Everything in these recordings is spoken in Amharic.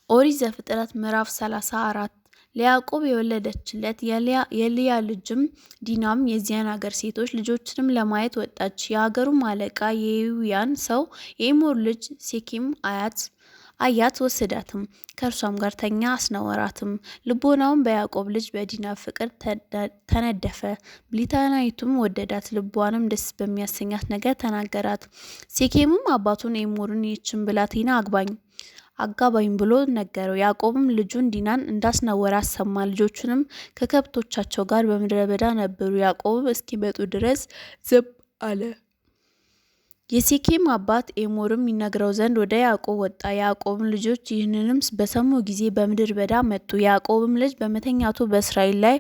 ኦሪት ዘፍጥረት ምዕራፍ 34 ለያዕቆብ የወለደችለት የልያ ልጅም ዲናም የዚያን አገር ሴቶች ልጆችንም ለማየት ወጣች። የአገሩም አለቃ የኤዊያን ሰው የኤሞር ልጅ ሴኬም አያት፣ ወሰዳትም፣ ከእርሷም ጋር ተኛ፣ አስነወራትም። ልቦናውም በያዕቆብ ልጅ በዲና ፍቅር ተነደፈ። ብላቴናይቱም ወደዳት፣ ልቧንም ደስ በሚያሰኛት ነገር ተናገራት። ሴኬምም አባቱን ኤሞርን ይህችን ብላቴና አጋባኝ ብሎ ነገረው። ያዕቆብም ልጁን ዲናን እንዳስነወራት ሰማ። ልጆቹንም ከከብቶቻቸው ጋር በምድረ በዳ ነበሩ። ያዕቆብም እስኪመጡ ድረስ ዝም አለ። የሴኬም አባት ኤሞርም ይነግረው ዘንድ ወደ ያዕቆብ ወጣ። ያዕቆብም ልጆች ይህንንም በሰሙ ጊዜ በምድረ በዳ መጡ። ያዕቆብም ልጅ በመተኛቱ በእስራኤል ላይ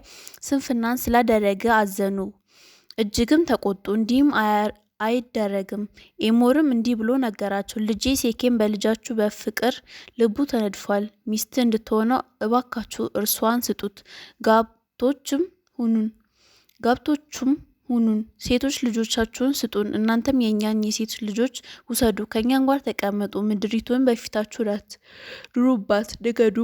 ስንፍናን ስላደረገ አዘኑ፣ እጅግም ተቆጡ። እንዲህም አይደረግም። ኤሞርም እንዲህ ብሎ ነገራቸው፣ ልጄ ሴኬም በልጃችሁ በፍቅር ልቡ ተነድፏል። ሚስት እንድትሆነው እባካችሁ እርሷን ስጡት፣ ጋብቶቹም ሁኑን። ሴቶች ልጆቻችሁን ስጡን፣ እናንተም የእኛን የሴት ልጆች ውሰዱ፣ ከእኛም ጋር ተቀመጡ። ምድሪቱን በፊታችሁ ኑሩባት፣ ንገዱ፣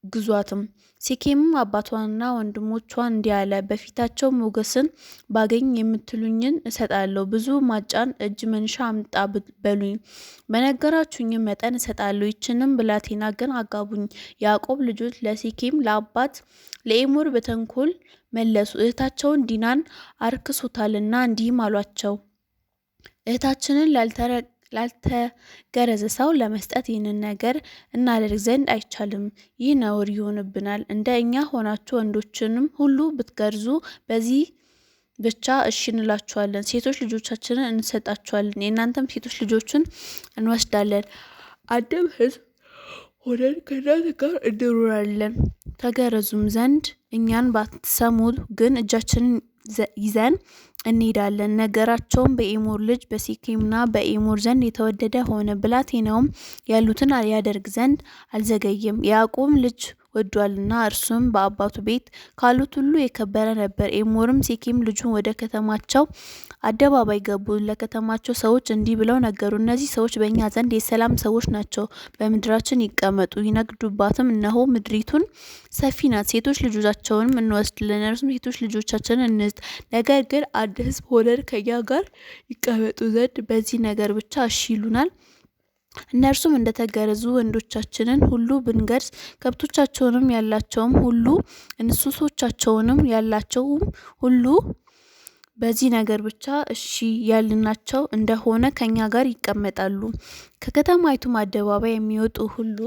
ግዟትም። ሴኬምም አባቷንና ወንድሞቿን እንዲህ አለ፣ በፊታቸው ሞገስን ባገኝ የምትሉኝን እሰጣለሁ። ብዙ ማጫን እጅ መንሻ አምጣ በሉኝ፣ በነገራችሁኝም መጠን እሰጣለሁ። ይህችንም ብላቴና ግን አጋቡኝ። ያዕቆብ ልጆች ለሴኬም ለአባት ለኤሞር በተንኮል መለሱ፣ እህታቸውን ዲናን አርክሶታልና። እንዲህም አሏቸው፣ እህታችንን ላልተገረዘ ሰው ለመስጠት ይህንን ነገር እናደርግ ዘንድ አይቻልም። ይህ ነውር ይሆንብናል። እንደ እኛ ሆናችሁ ወንዶችንም ሁሉ ብትገርዙ በዚህ ብቻ እሺ እንላችኋለን። ሴቶች ልጆቻችንን እንሰጣችኋለን፣ የእናንተም ሴቶች ልጆችን እንወስዳለን። አንድም ሕዝብ ሆነን ከእናንተ ጋር እንኖራለን። ተገረዙም ዘንድ እኛን ባትሰሙ ግን እጃችንን ይዘን እንሄዳለን። ነገራቸውም በኤሞር ልጅ በሴኬምና በኤሞር ዘንድ የተወደደ ሆነ። ብላቴናውም ያሉትን ያደርግ ዘንድ አልዘገየም፣ የያዕቆብ ልጅ ወዷልና፣ እርሱም በአባቱ ቤት ካሉት ሁሉ የከበረ ነበር። ኤሞርም ሴኬም ልጁን ወደ ከተማቸው አደባባይ ገቡ። ለከተማቸው ሰዎች እንዲህ ብለው ነገሩ፣ እነዚህ ሰዎች በእኛ ዘንድ የሰላም ሰዎች ናቸው፣ በምድራችን ይቀመጡ ይነግዱባትም። እነሆ ምድሪቱን ሰፊ ናት፣ ሴቶች ልጆቻቸውንም እንወስድ፣ ለእነርሱም ሴቶች ልጆቻችንን እንስጥ። ነገር ግን አንድ ሕዝብ ሆነን ከእኛ ጋር ይቀመጡ ዘንድ በዚህ ነገር ብቻ እሺ ይሉናል። እነርሱም እንደተገረዙ ወንዶቻችንን ሁሉ ብንገርዝ፣ ከብቶቻቸውንም ያላቸውም ሁሉ እንስሶቻቸውንም ያላቸውም ሁሉ በዚህ ነገር ብቻ እሺ ያልናቸው እንደሆነ ከኛ ጋር ይቀመጣሉ። ከከተማይቱም አደባባይ የሚወጡ ሁሉ